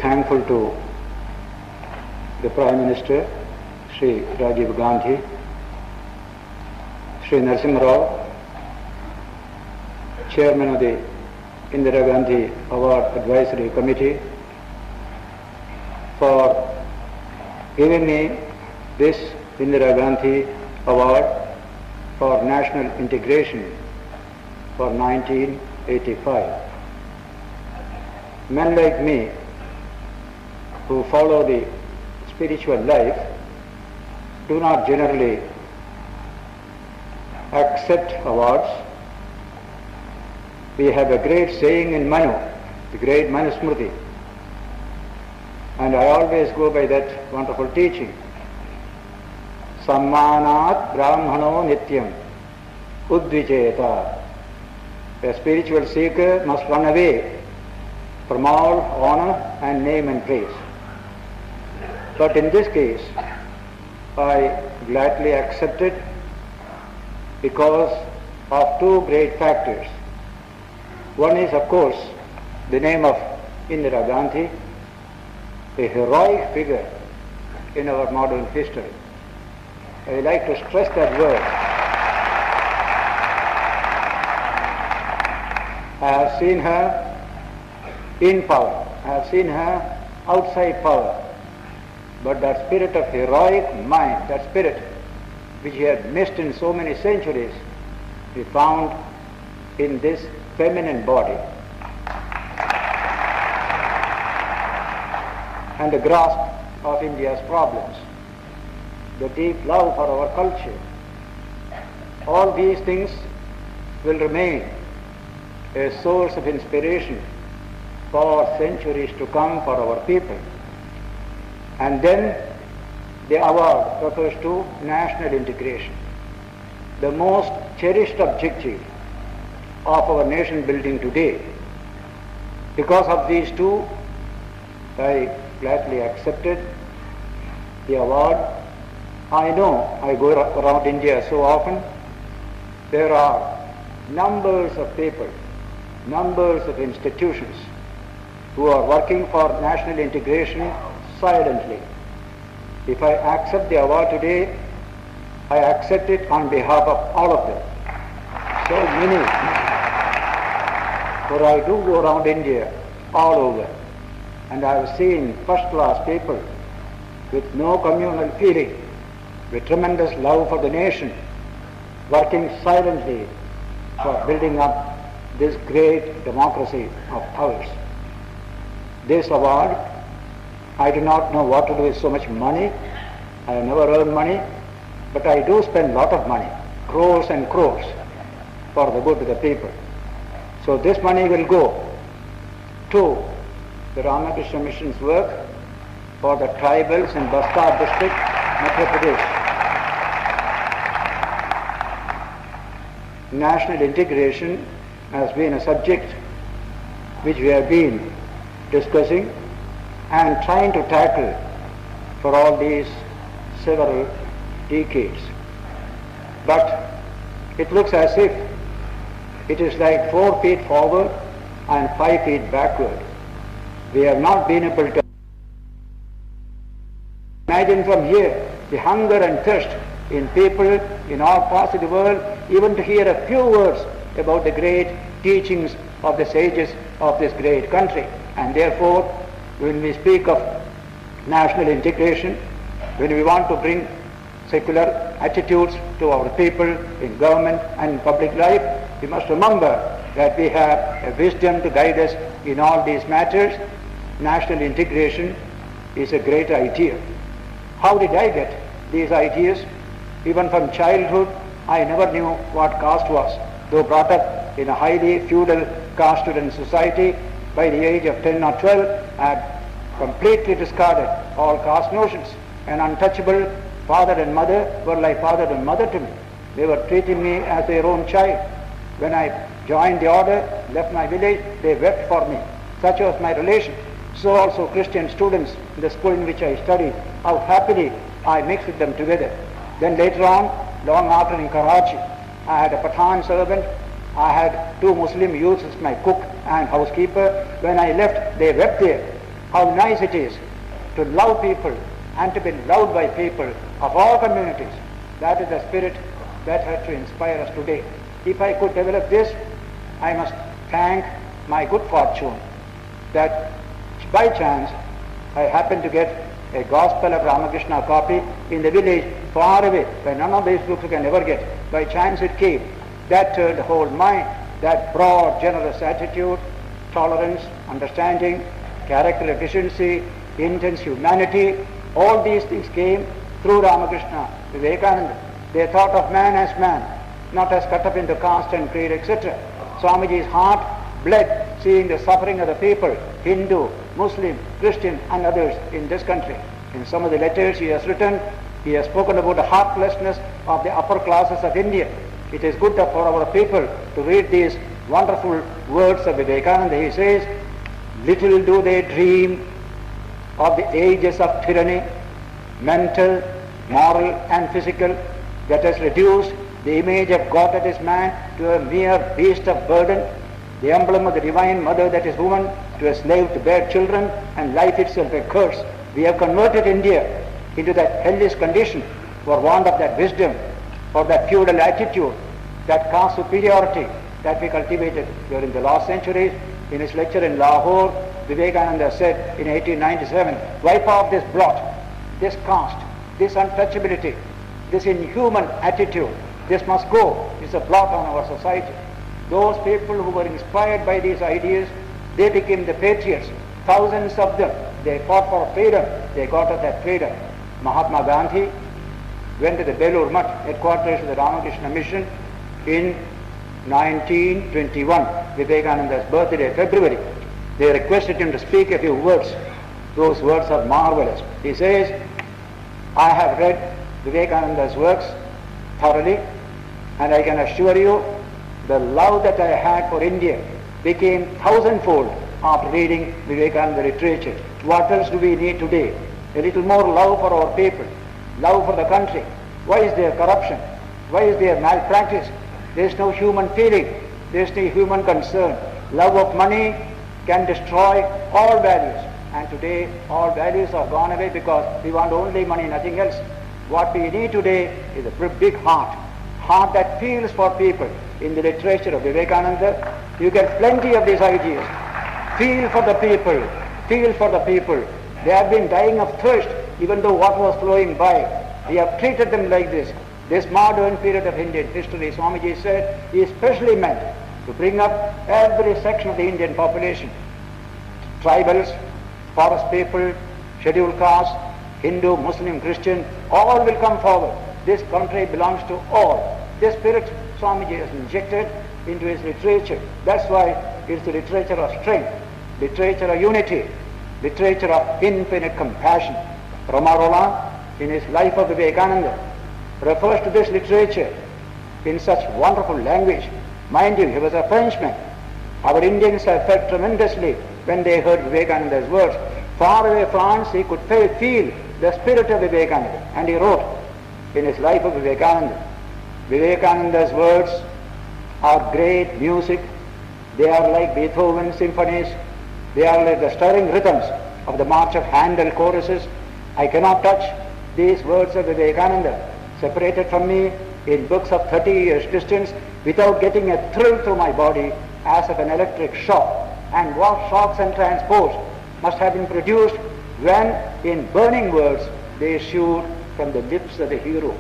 Thankful to the Prime Minister, Sri Rajiv Gandhi, Sri Narasimha Rao, Chairman of the Indira Gandhi Award Advisory Committee, for giving me this Indira Gandhi Award for National Integration for 1985. Men like me who follow the spiritual life do not generally accept awards. We have a great saying in Manu, the great Manusmriti, and I always go by that wonderful teaching. Sammanat Brahmano Nityam Udvijeta. A spiritual seeker must run away from all honor and name and praise. But in this case, I gladly accepted because of two great factors. One is, of course, the name of Indira Gandhi, a heroic figure in our modern history. I like to stress that word. I have seen her in power. I have seen her outside power. But that spirit of heroic mind, that spirit which he had missed in so many centuries, we found in this feminine body. And the grasp of India's problems, the deep love for our culture, all these things will remain a source of inspiration for centuries to come for our people. And then the award refers to national integration, the most cherished objective of our nation building today. Because of these two, I gladly accepted the award. I know I go around India so often, there are numbers of people, numbers of institutions who are working for national integration silently. If I accept the award today, I accept it on behalf of all of them. So many. For I do go around India all over, and I have seen first-class people with no communal feeling, with tremendous love for the nation, working silently for building up this great democracy of ours. This award, I do not know what to do with so much money. I have never earned money, but I do spend a lot of money, crores and crores, for the good of the people. So this money will go to the Ramakrishna Mission's work for the tribals in Bastar district, Madhya Pradesh. National integration has been a subject which we have been discussing and trying to tackle for all these several decades. But it looks as if it is like 4 feet forward and 5 feet backward. We have not been able to imagine from here the hunger and thirst in people in all parts of the world, even to hear a few words about the great teachings of the sages of this great country. And therefore, when we speak of national integration, when we want to bring secular attitudes to our people in government and in public life, we must remember that we have a wisdom to guide us in all these matters. National integration is a great idea. How did I get these ideas? Even from childhood, I never knew what caste was. Though brought up in a highly feudal caste-ridden society, by the age of 10 or 12, I had completely discarded all caste notions. An untouchable father and mother were like father and mother to me. They were treating me as their own child. When I joined the order, left my village, they wept for me. Such was my relation. So also Christian students in the school in which I studied, how happily I mixed with them together. Then later on, long after in Karachi, I had a Pathan servant, I had 2 Muslim youths as my cook and housekeeper. When I left, they wept there. how nice it is to love people and to be loved by people of all communities. That is the spirit that had to inspire us today. If I could develop this, I must thank my good fortune that by chance I happened to get a Gospel of Ramakrishna copy in the village far away, where none of these books you can ever get. By chance it came. That turned the whole mind, that broad, generous attitude, tolerance, understanding, character efficiency, intense humanity, all these things came through Ramakrishna, Vivekananda. They thought of man as man, not as cut up into caste and creed, etc. Swamiji's heart bled seeing the suffering of the people, Hindu, Muslim, Christian and others in this country. In some of the letters he has written, he has spoken about the heartlessness of the upper classes of India. It is good for our people to read these wonderful words of Vivekananda. He says, little do they dream of the ages of tyranny, mental, moral and physical, that has reduced the image of God that is man to a mere beast of burden, the emblem of the divine mother that is woman to a slave to bear children, and life itself a curse. We have converted India into that hellish condition for want of that wisdom, for that feudal attitude, that caste superiority that we cultivated during the last centuries. In his lecture in Lahore, Vivekananda said in 1897, wipe off this blot, this caste, this untouchability, this inhuman attitude. This must go. It's a blot on our society. Those people who were inspired by these ideas, they became the patriots. Thousands of them, they fought for freedom. They got us that freedom. Mahatma Gandhi went to the Belur Mutt, headquarters of the Ramakrishna Mission, in 1921, Vivekananda's birthday, February. They requested him to speak a few words. Those words are marvelous. He says, I have read Vivekananda's works thoroughly, and I can assure you the love that I had for India became thousandfold after reading Vivekananda literature. What else do we need today? A little more love for our people, love for the country. Why is there corruption? Why is there malpractice? There is no human feeling. There is no human concern. Love of money can destroy all values. And today all values are gone away because we want only money, nothing else. What we need today is a big heart that feels for people. In the literature of Vivekananda, you get plenty of these ideas. Feel for the people, feel for the people. They have been dying of thirst even though water was flowing by. We have treated them like this. This modern period of Indian history, Swamiji said, is specially meant to bring up every section of the Indian population. Tribals, forest people, scheduled castes, Hindu, Muslim, Christian, all will come forward. This country belongs to all. This spirit Swamiji has injected into his literature. That's why it's the literature of strength, literature of unity, literature of infinite compassion. Rama Roland, in his Life of Vivekananda, refers to this literature in such wonderful language. Mind you, he was a Frenchman. Our Indians have felt tremendously when they heard Vivekananda's words. Far away France, he could feel the spirit of Vivekananda, and he wrote in his Life of Vivekananda, Vivekananda's words are great music. They are like Beethoven's symphonies. They are like the stirring rhythms of the march of Handel choruses. I cannot touch these words of Vivekananda separated from me in books of 30 years distance without getting a thrill through my body as of an electric shock. And what shocks and transports must have been produced when in burning words they issued from the lips of the hero.